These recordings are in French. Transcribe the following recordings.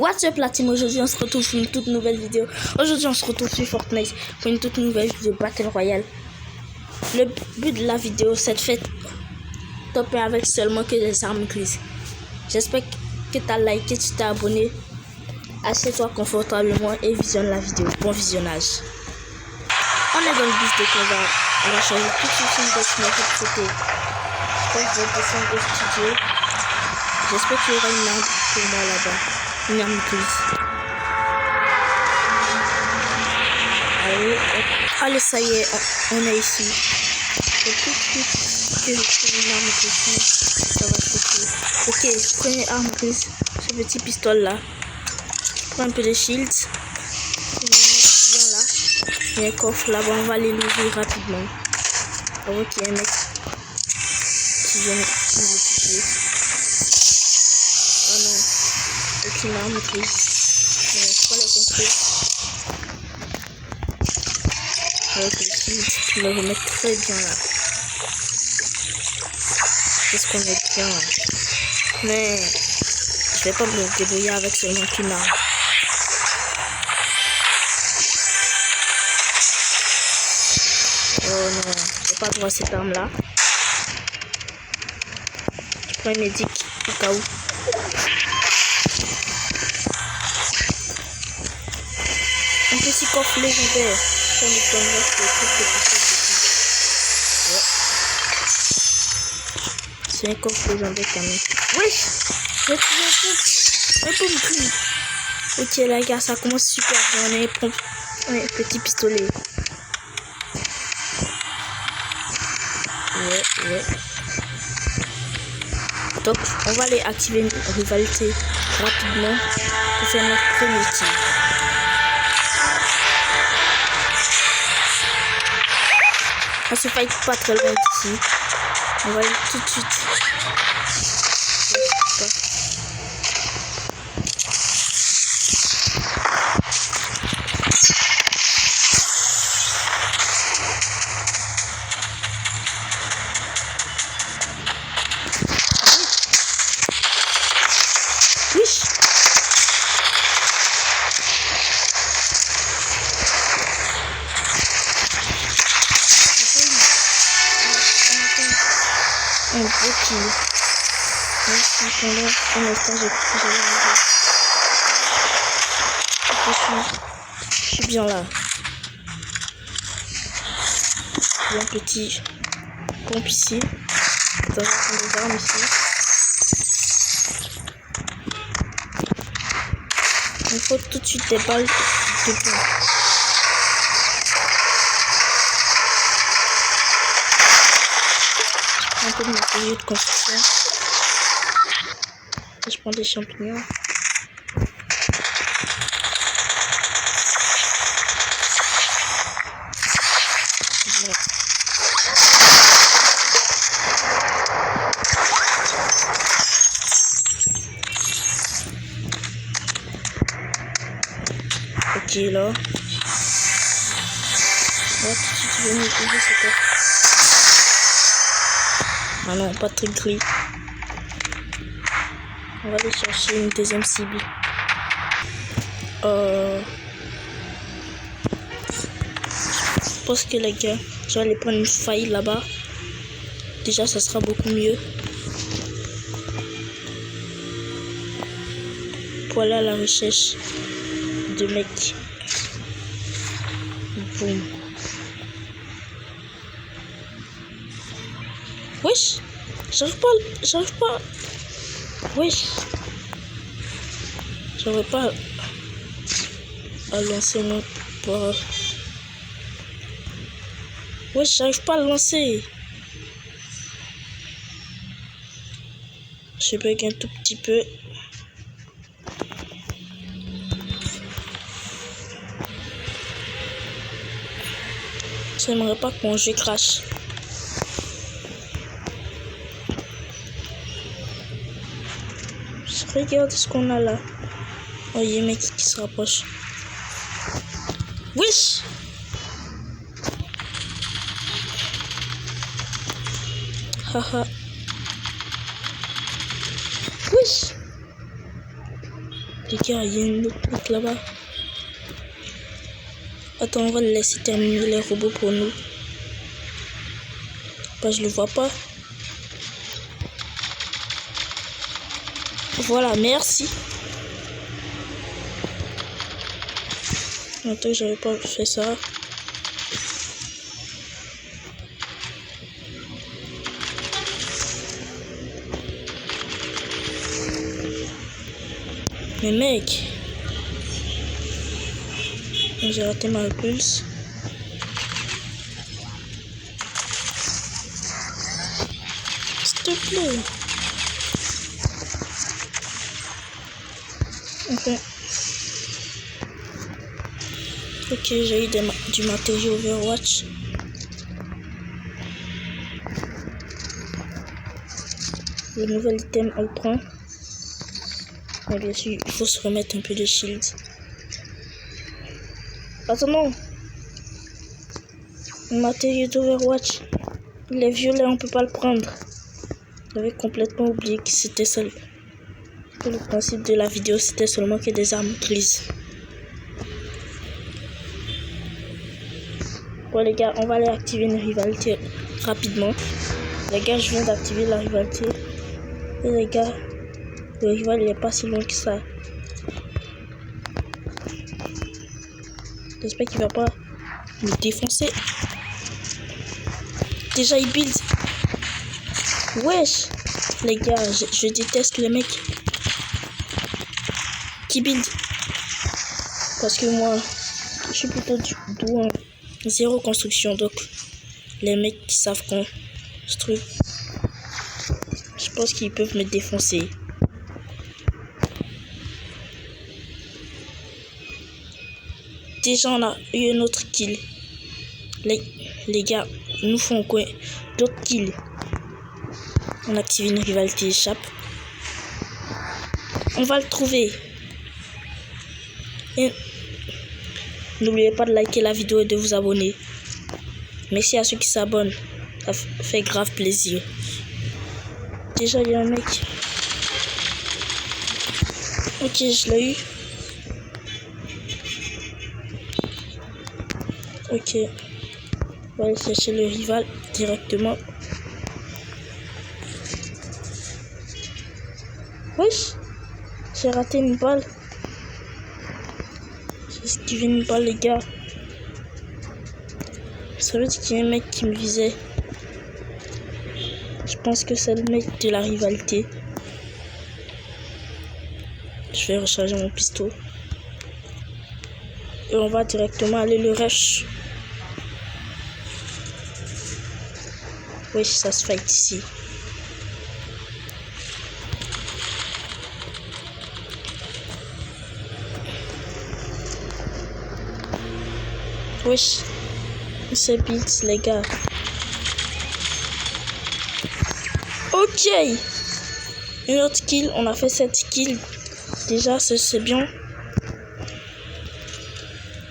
What's up la team, aujourd'hui on se retrouve sur une toute nouvelle vidéo. Aujourd'hui on se retrouve sur Fortnite pour une toute nouvelle vidéo Battle Royale. Le but de la vidéo c'est de faire top 1 avec seulement que des armes grises. J'espère que tu as liké, tu t'es abonné. Assieds-toi confortablement et visionne la vidéo. Bon visionnage. On est dans le bus de combat. On va changer tout de suite une box c'était quand je vais descendre au studio. J'espère qu'il y aura une arme pour moi là-bas. Une arme grise. Allez, ça y est, on est ici. Et tout de suite que je trouve une arme grise, ça va sauter. Ok, première arme grise, ce petit pistolet là. Je prends un peu de shield. Je vais mettre bien là. Il y a un coffre là-bas, on va aller l'ouvrir rapidement. Avant qu'il y ait un mec qui vient nous tuer. Oh non, c'est une arme grise. Mais je crois la construire. Avec le shield, je me remets très bien là. Qu'est-ce qu'on est bien là. Mais je vais pas me débrouiller avec seulement qu'une arme. Oh non, j'ai pas droit à cette arme là. Je prends une médic au cas où. Un petit coffre légendaire. Ça me donnerait ce truc de c'est un coffre légendaire quand même. Oui, j'ai trouvé un pompe gris. Ok les gars, ça commence super bien. On a un pompe, un petit pistolet. Ouais. Donc on va aller activer une rivalité rapidement pour faire notre premier team. On se fight pas très loin d'ici. On va aller tout de suite. Un beau kill. Un instant, je suis bien là. Il y a un petit pompe ici. Dans les armes ici. Il faut tout de suite des balles de pompe. Un peu de matériel de construction. Et je prends des champignons. Ok là. On va tout de suite venir ouvrir ce coffre. Ah non, pas de truc gris. On va aller chercher une deuxième cible. Je pense que les gars, je vais aller prendre une faille là-bas. Déjà, ça sera beaucoup mieux. Pour aller à la recherche de mecs. Boum. Wesh, j'arrive pas. Wesh, j'arrive pas à lancer mon pas. Wesh, j'arrive pas à le lancer. Je bug un tout petit peu. J'aimerais pas que mon jeu crache. Regarde ce qu'on a là. Oh, il y a un mec qui se rapproche. Wesh! Haha. Wesh! Les gars, il y a une autre mec là-bas. Attends, on va le laisser terminer les robots pour nous. Bah, je le vois pas. Voilà, merci. Attends, j'avais pas fait ça. Mais mec, j'ai raté ma pulse. S'il te plaît. Enfin. Ok, j'ai eu du matériel Overwatch. Le nouvel item, on le prend. Mais bien sûr, il faut se remettre un peu de shield. Attends, non. Le matériel d'Overwatch, il est violet, on peut pas le prendre. J'avais complètement oublié que c'était ça. Le principe de la vidéo, c'était seulement que des armes grises. Bon les gars, on va aller activer une rivalité rapidement. Les gars, je viens d'activer la rivalité. Et les gars, le rival il est pas si loin que ça. J'espère qu'il va pas me défoncer. Déjà il build. Wesh. Les gars, je déteste les mecs qui build. Parce que moi, je suis plutôt doué en zéro construction. Donc, les mecs qui savent construire, je pense qu'ils peuvent me défoncer. Déjà, on a eu un autre kill. Les gars, nous font quoi? D'autres kills. On active une rivalité échappe. On va le trouver. Et n'oubliez pas de liker la vidéo et de vous abonner. Merci à ceux qui s'abonnent. Ça fait grave plaisir. Déjà, il y a un mec. Ok, je l'ai eu. Ok. On va aller chercher le rival directement. Wesh. J'ai raté une balle. J'ai esquivé une balle, les gars. Ça veut dire qu'il y a un mec qui me visait. Je pense que c'est le mec de la rivalité. Je vais recharger mon pistolet. Et on va directement aller le rush. Wesh, ça se fight ici. Wesh, c'est build les gars. Ok, une autre kill, on a fait 7 kills. Déjà, c'est bien.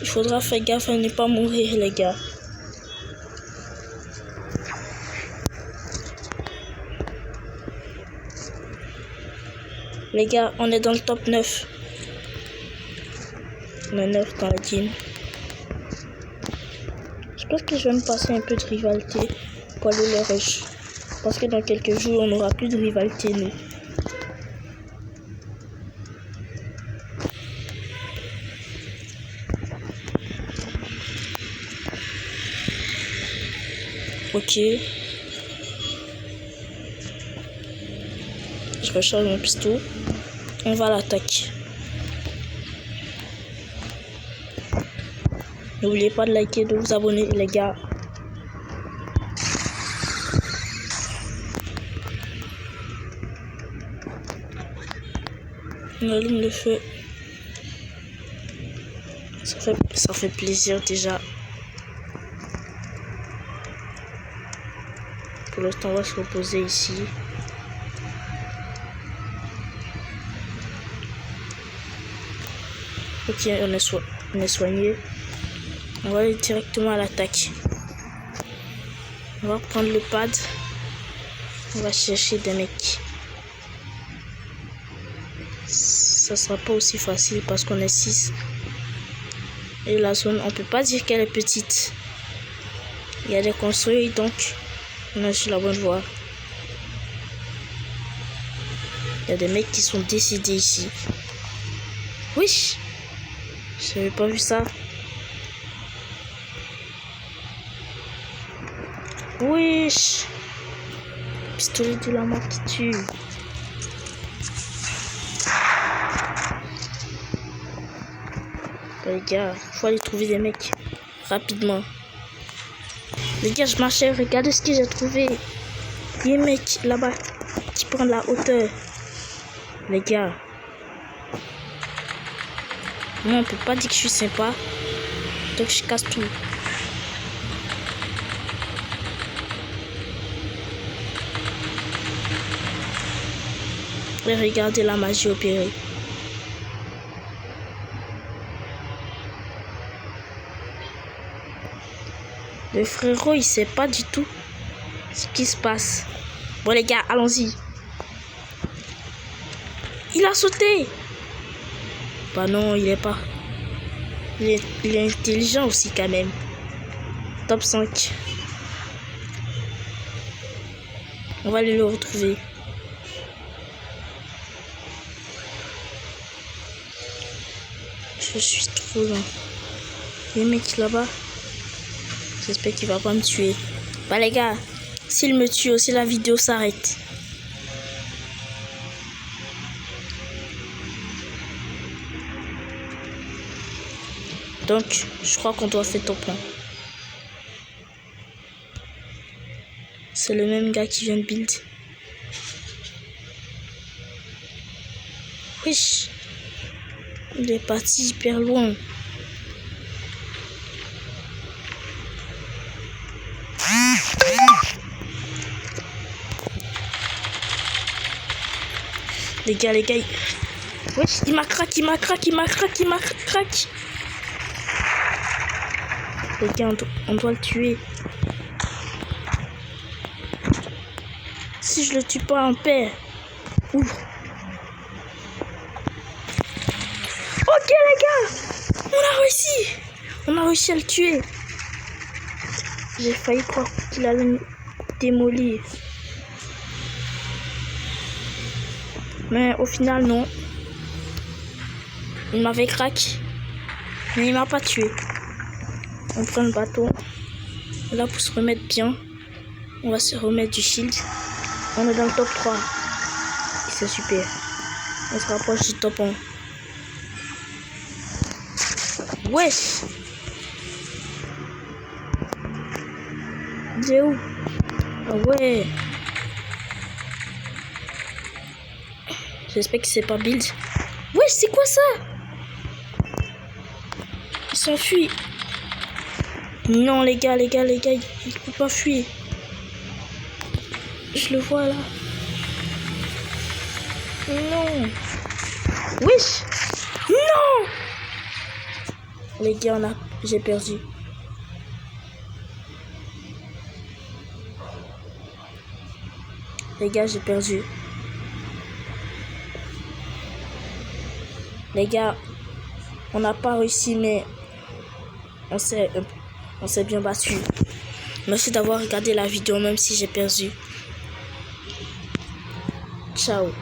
Il faudra faire gaffe à ne pas mourir, les gars. Les gars, on est dans le top 9. On est 9 dans la team. Je pense que je vais me passer un peu de rivalité pour aller le rush. Parce que dans quelques jours, on n'aura plus de rivalité, nous. Ok. Je recharge mon pistolet. On va l'attaquer. N'oubliez pas de liker et de vous abonner, les gars. On allume le feu. Ça fait plaisir déjà. Pour l'instant, on va se reposer ici. Ok, on est soigné. On va aller directement à l'attaque. On va prendre le pad. On va chercher des mecs. ça sera pas aussi facile parce qu'on est 6. Et la zone, on peut pas dire qu'elle est petite. Il y a des construits, donc on est sur la bonne voie. Il y a des mecs qui sont décédés ici. Oui, j'avais pas vu ça. Wesh. Pistolet de la mort qui tue. Les gars, faut aller trouver des mecs rapidement. Les gars, je marchais, regardez ce que j'ai trouvé. Il y a un mec là-bas qui prend la hauteur. Les gars, moi on peut pas dire que je suis sympa, donc je casse tout. Et regardez la magie opérée. Le frérot, il sait pas du tout ce qui se passe. Bon les gars, allons-y. Il a sauté. Bah non, il est pas. Il est intelligent aussi quand même. Top 5. On va aller le retrouver. Je suis trop loin. Il y a un mec là-bas. J'espère qu'il va pas me tuer. Bah les gars, s'il me tue aussi, la vidéo s'arrête. Donc, je crois qu'on doit faire top 1. C'est le même gars qui vient de build. Wesh. Il est parti hyper loin. Les gars, wesh, il m'a crack. Les gars, on doit le tuer. Si je le tue pas, on perd. Ouf. Ok les gars, on a réussi à le tuer. J'ai failli croire qu'il allait me démolir. Mais au final, non. Il m'avait crack. Mais il m'a pas tué. On prend le bateau. Là, pour se remettre bien. On va se remettre du shield. On est dans le top 3. Et c'est super. On se rapproche du top 1. Wesh! Il est où? Ah ouais. J'espère que c'est pas build. Wesh, c'est quoi ça? Il s'enfuit. Non les gars, il peut pas fuir. Je le vois là. Non. Wesh. Non. Les gars, j'ai perdu. Les gars, j'ai perdu. Les gars, on n'a pas réussi, mais on s'est bien battu. Merci d'avoir regardé la vidéo, même si j'ai perdu. Ciao.